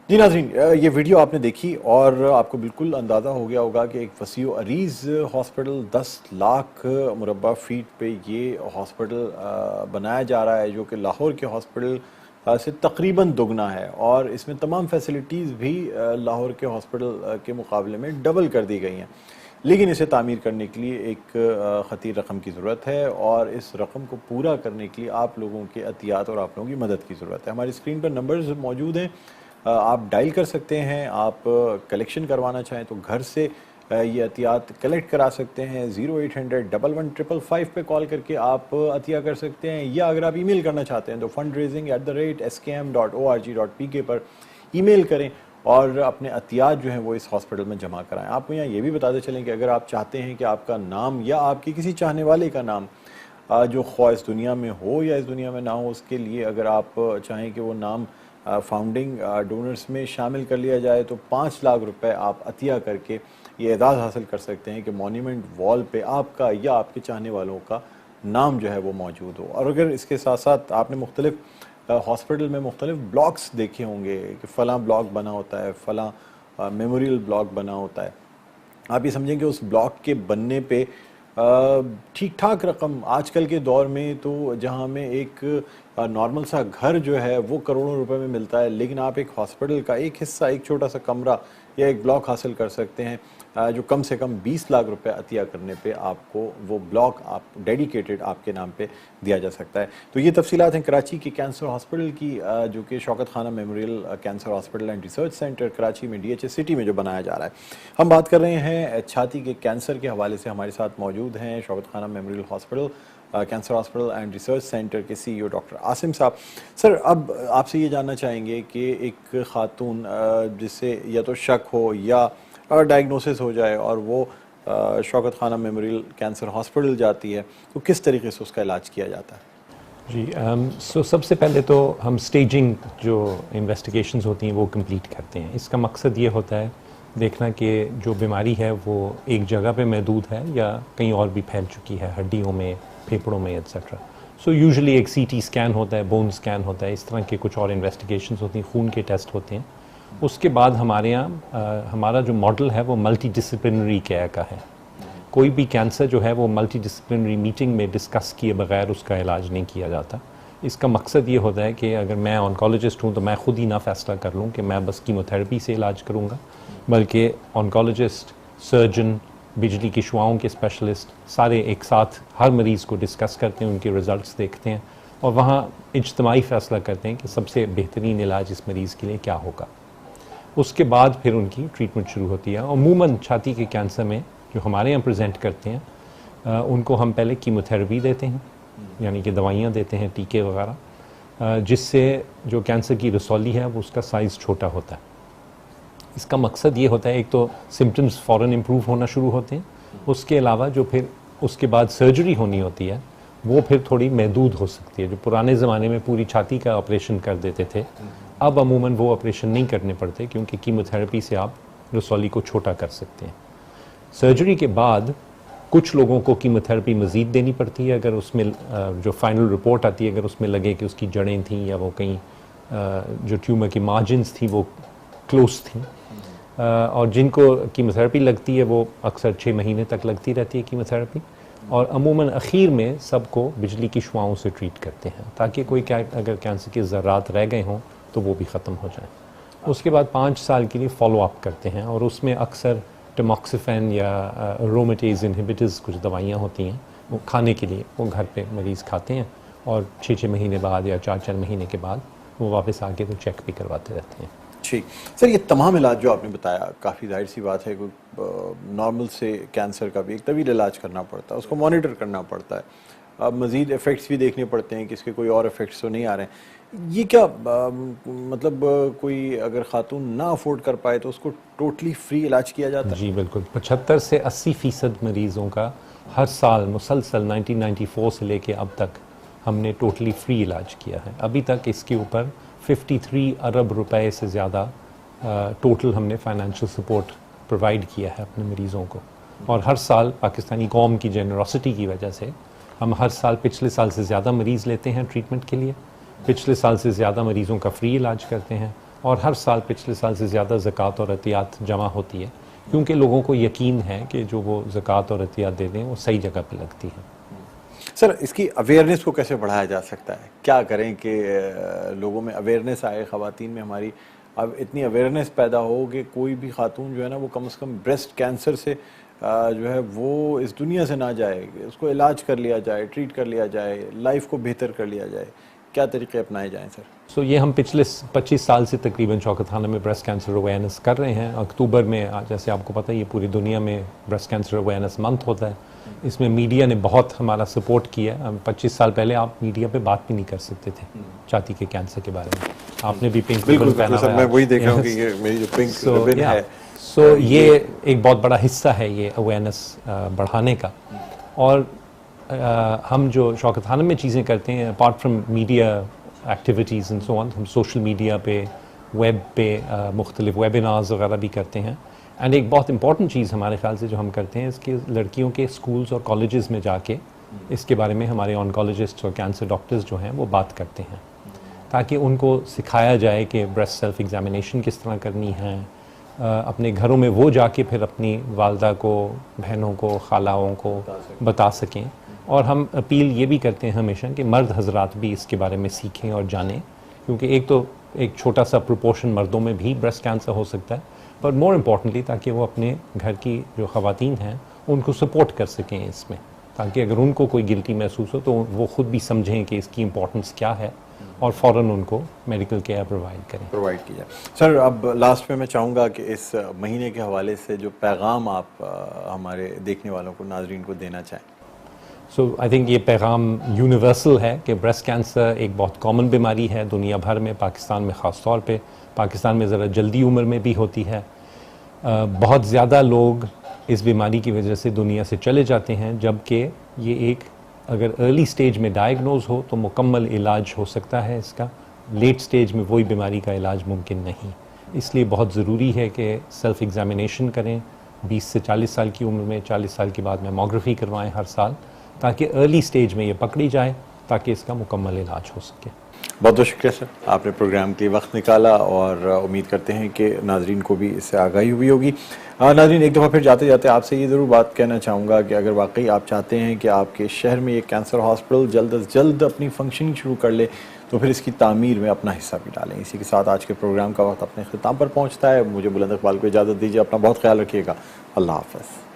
जी नाज़रीन, ये वीडियो आपने देखी और आपको बिल्कुल अंदाज़ा हो गया होगा कि एक वसीउ अरीज़ हॉस्पिटल 10 लाख मुरब्बा फीट पे ये हॉस्पिटल बनाया जा रहा है, जो कि लाहौर के हॉस्पिटल से तकरीबन दुगना है और इसमें तमाम फैसिलिटीज़ भी लाहौर के हॉस्पिटल के मुकाबले में डबल कर दी गई हैं। लेकिन इसे तामीर करने के लिए एक ख़तीर रकम की ज़रूरत है और इस रकम को पूरा करने के लिए आप लोगों के अतियात और आप लोगों की मदद की ज़रूरत है। हमारी स्क्रीन पर नंबर्स मौजूद हैं, आप डायल कर सकते हैं। आप कलेक्शन करवाना चाहें तो घर से ये अतियात कलेक्ट करा सकते हैं। 0800-11-555 पे कॉल करके आप अतिया कर सकते हैं, या अगर आप ईमेल करना चाहते हैं तो fundraising@skm.org.pk पर ईमेल करें और अपने अतियात जो हैं वो इस हॉस्पिटल में जमा कराएं। आपको यहाँ ये भी बताते चलें कि अगर आप चाहते हैं कि आपका नाम या आपके किसी चाहने वाले का नाम जो ख्वाह इस दुनिया में हो या इस दुनिया में ना हो, उसके लिए अगर आप चाहें कि वो नाम फाउंडिंग डोनर्स में शामिल कर लिया जाए तो 5 लाख रुपए आप अतिया करके ये एजाज़ हासिल कर सकते हैं कि मॉन्यूमेंट वॉल पे आपका या आपके चाहने वालों का नाम जो है वो मौजूद हो। और अगर इसके साथ साथ आपने मुख्तलिफ हॉस्पिटल में मुख्तलिफ ब्लॉक्स देखे होंगे कि फ़लाँ ब्लॉक बना होता है, फ़लाँ मेमोरियल ब्लॉक बना होता है, आप ये समझें कि उस ब्लॉक के बनने पे ठीक ठाक रकम आजकल के दौर में तो जहां हमें एक नॉर्मल सा घर जो है वो करोड़ों रुपए में मिलता है, लेकिन आप एक हॉस्पिटल का एक हिस्सा, एक छोटा सा कमरा या एक ब्लॉक हासिल कर सकते हैं जो कम से कम 20 लाख रुपए अतिया करने पे आपको वो ब्लॉक आप डेडिकेटेड आपके नाम पे दिया जा सकता है। तो ये तफसीलात हैं कराची के कैंसर हॉस्पिटल की, जो कि शौकत खाना memorial cancer hospital and research centre Karachi में DHS सिटी में जो बनाया जा रहा है। हम बात कर रहे हैं छाती के कैंसर के हवाले से। हमारे साथ मौजूद हैं शौकत खाना memorial hospital cancer hospital and research centre के CEO डॉक्टर आसिम साहब। सर, अब आपसे ये जानना चाहेंगे कि एक खातून जिससे या तो शक हो या डायग्नोसिस हो जाए और वो शौकत खाना मेमोरियल कैंसर हॉस्पिटल जाती है, तो किस तरीके से उसका इलाज किया जाता है? जी, सबसे पहले तो हम स्टेजिंग जो इन्वेस्टिगेशंस होती हैं वो कंप्लीट करते हैं। इसका मकसद ये होता है देखना कि जो बीमारी है वो एक जगह पे महदूद है या कहीं और भी फैल चुकी है, हड्डियों में, फेफड़ों में एट्सेट्रा। सो यूजुअली एक CT स्कैन होता है, बोन स्कैन होता है, इस तरह के कुछ और इन्वेस्टिगेशंस होती हैं, खून के टेस्ट होते हैं। उसके बाद हमारे यहाँ हमारा जो मॉडल है वो मल्टी डिसिप्लिनरी केयर का है। कोई भी कैंसर जो है वो मल्टी डिसिप्लिनरी मीटिंग में डिस्कस किए बगैर उसका इलाज नहीं किया जाता। इसका मकसद ये होता है कि अगर मैं ऑन्कोलॉजिस्ट हूँ तो मैं खुद ही ना फैसला कर लूँ कि मैं बस कीमोथेरेपी से इलाज करूँगा, बल्कि ऑन्कोलॉजिस्ट, सर्जन, बिजली की शुआओं के स्पेशलिस्ट सारे एक साथ हर मरीज़ को डिस्कस करते हैं, उनके रिज़ल्ट्स देखते हैं और वहाँ इज्तिमाई फ़ैसला करते हैं कि सबसे बेहतरीन इलाज इस मरीज़ के लिए क्या होगा। उसके बाद फिर उनकी ट्रीटमेंट शुरू होती है। अमूमन छाती के कैंसर में जो हमारे यहाँ प्रेजेंट करते हैं उनको हम पहले कीमोथेरेपी देते हैं, यानी कि दवाइयाँ देते हैं, टीके वगैरह, जिससे जो कैंसर की रसौली है वो उसका साइज़ छोटा होता है। इसका मकसद ये होता है, एक तो सिम्टम्स फ़ौरन इम्प्रूव होना शुरू होते हैं, उसके अलावा जो फिर उसके बाद सर्जरी होनी होती है वो फिर थोड़ी महदूद हो सकती है। जो पुराने ज़माने में पूरी छाती का ऑपरेशन कर देते थे, अब अमूमन वो ऑपरेशन नहीं करने पड़ते क्योंकि कीमोथेरेपी से आप रसौली को छोटा कर सकते हैं। सर्जरी के बाद कुछ लोगों को कीमोथेरेपी मज़ीद देनी पड़ती है अगर उसमें जो फाइनल रिपोर्ट आती है अगर उसमें लगे कि उसकी जड़ें थीं या वो कहीं जो ट्यूमर की मार्जिन्स थी वो क्लोज थी। और जिनको कीमोथेरेपी लगती है वो अक्सर 6 महीने तक लगती रहती है कीमोथेरेपी, और अमूमन अखीर में सबको बिजली की शुआओं से ट्रीट करते हैं ताकि कोई अगर कैंसर के ज़र्रात रह गए हों तो वो भी ख़त्म हो जाए। उसके बाद 5 साल के लिए फॉलो अप करते हैं और उसमें अक्सर टमॉक्सिफेन या अरोमेटेज इनहिबिटर्स कुछ दवाइयाँ होती हैं वो खाने के लिए, वो घर पे मरीज़ खाते हैं और 6-6 महीने बाद या 4-4 महीने के बाद वो वापस आके तो चेक भी करवाते रहते हैं। ठीक सर, ये तमाम इलाज जो आपने बताया काफ़ी जाहिर सी बात है, कोई नॉर्मल से कैंसर का भी एक तवील इलाज करना पड़ता है, उसको मॉनिटर करना पड़ता है, अब मज़ीद इफ़ेक्ट्स भी देखने पड़ते हैं कि इसके कोई और इफ़ेक्ट्स तो नहीं आ रहे हैं। ये क्या मतलब कोई अगर खातून ना अफोर्ड कर पाए तो उसको टोटली फ्री इलाज किया जाता है? जी बिल्कुल, 75 से 80% मरीज़ों का हर साल मुसलसल 1994 से लेके अब तक हमने टोटली फ्री इलाज किया है। अभी तक इसके ऊपर 53 अरब रुपए से ज़्यादा टोटल हमने फाइनेंशियल सपोर्ट प्रोवाइड किया है अपने मरीज़ों को। और हर साल पाकिस्तानी कौम की जेनरोसिटी की वजह से हम हर साल पिछले साल से ज़्यादा मरीज़ लेते हैं ट्रीटमेंट के लिए, पिछले साल से ज़्यादा मरीज़ों का फ्री इलाज करते हैं और हर साल पिछले साल से ज़्यादा ज़कात और अतियात जमा होती है, क्योंकि लोगों को यकीन है कि जो वो ज़कात और अतियात दे दें वो सही जगह पे लगती है। सर, इसकी अवेयरनेस को कैसे बढ़ाया जा सकता है? क्या करें कि लोगों में अवेयरनेस आए, ख़वातीन में हमारी अब इतनी अवेयरनेस पैदा हो कि कोई भी खातून जो है ना वो कम से कम ब्रेस्ट कैंसर से जो है वो इस दुनिया से ना जाए, उसको इलाज कर लिया जाए, ट्रीट कर लिया जाए, लाइफ को बेहतर कर लिया जाए। क्या तरीके अपनाए जाएं सर? सो ये हम पिछले 25 साल से तकरीबन शौकत खाना में ब्रेस्ट कैंसर अवेयरनेस कर रहे हैं। अक्टूबर में, जैसे आपको पता है, ये पूरी दुनिया में ब्रेस्ट कैंसर अवेयरनेस मंथ होता है। इसमें मीडिया ने बहुत हमारा सपोर्ट किया। 25 साल पहले आप मीडिया पे बात भी नहीं कर सकते थे छाती के कैंसर के बारे में। आपने भी पिंक बिल्कुल पहना सर, मैं वही देख रहा हूँ कि ये मेरी जो पिंक रिबन है। सो ये एक बहुत बड़ा हिस्सा है ये अवेयरनेस बढ़ाने का। और हम जो शौकत खाना में चीज़ें करते हैं, apart from media activities and so on, हम सोशल मीडिया पे, वेब पे मुख्तलिफ वेबिनार्स वगैरह भी करते हैं। एंड एक बहुत इंपॉर्टेंट चीज़ हमारे ख्याल से जो हम करते हैं, इसके लड़कियों के स्कूल्स और कॉलेजेस में जाके इसके बारे में हमारे ऑन्कोलॉजिस्ट और कैंसर डॉक्टर्स जो हैं वो बात करते हैं, ताकि उनको सिखाया जाए कि ब्रेस्ट सेल्फ एग्जामिनेशन किस तरह करनी है। अपने घरों में वो जाके फिर अपनी वालदा को, बहनों को, खालाओं को बता सकें। और हम अपील ये भी करते हैं हमेशा कि मर्द हजरात भी इसके बारे में सीखें और जानें, क्योंकि एक छोटा सा प्रोपोर्शन मर्दों में भी ब्रेस्ट कैंसर हो सकता है, पर मोर इम्पॉर्टेंटली ताकि वो अपने घर की जो ख़वातीन हैं उनको सपोर्ट कर सकें इसमें, ताकि अगर उनको कोई गिल्टी महसूस हो तो वो ख़ुद भी समझें कि इसकी इम्पोर्टेंस क्या है और फ़ौरन उनको मेडिकल केयर प्रोवाइड की जाए। सर, अब लास्ट में मैं चाहूँगा कि इस महीने के हवाले से जो पैगाम आप हमारे देखने वालों को, नाजरीन को देना चाहें। सो आई थिंक ये पैगाम यूनिवर्सल है कि ब्रेस्ट कैंसर एक बहुत कॉमन बीमारी है दुनिया भर में, पाकिस्तान में ख़ास तौर पे। पाकिस्तान में ज़रा जल्दी उम्र में भी होती है। बहुत ज़्यादा लोग इस बीमारी की वजह से दुनिया से चले जाते हैं, जबकि ये एक अगर अर्ली स्टेज में डायग्नोज हो तो मुकम्मल इलाज हो सकता है इसका। लेट स्टेज में वही बीमारी का इलाज मुमकिन नहीं। इसलिए बहुत ज़रूरी है कि सेल्फ़ एग्ज़ामिनेशन करें 20 से 40 साल की उम्र में। 40 साल के बाद मैमोग्राफी करवाएं हर साल, ताकि अर्ली स्टेज में ये पकड़ी जाए, ताकि इसका मुकम्मल इलाज हो सके। बहुत बहुत शुक्रिया सर, आपने प्रोग्राम के लिए वक्त निकाला और उम्मीद करते हैं कि नाजरीन को भी इससे आगाही हुई होगी। नाजरीन, एक दफ़ा फिर जाते जाते आपसे ये ज़रूर बात कहना चाहूँगा कि अगर वाकई आप चाहते हैं कि आपके शहर में ये कैंसर हॉस्पिटल जल्द अज जल्द अपनी फंक्शनिंग शुरू कर ले, तो फिर इसकी तामीर में अपना हिस्सा भी डालें। इसी के साथ आज के प्रोग्राम का वक्त अपने ख़िताम पर पहुँचता है। मुझे बुलंद इकबाल को इजाज़त दीजिए। अपना बहुत ख्याल रखिएगा। अल्लाह हाफ़िज़।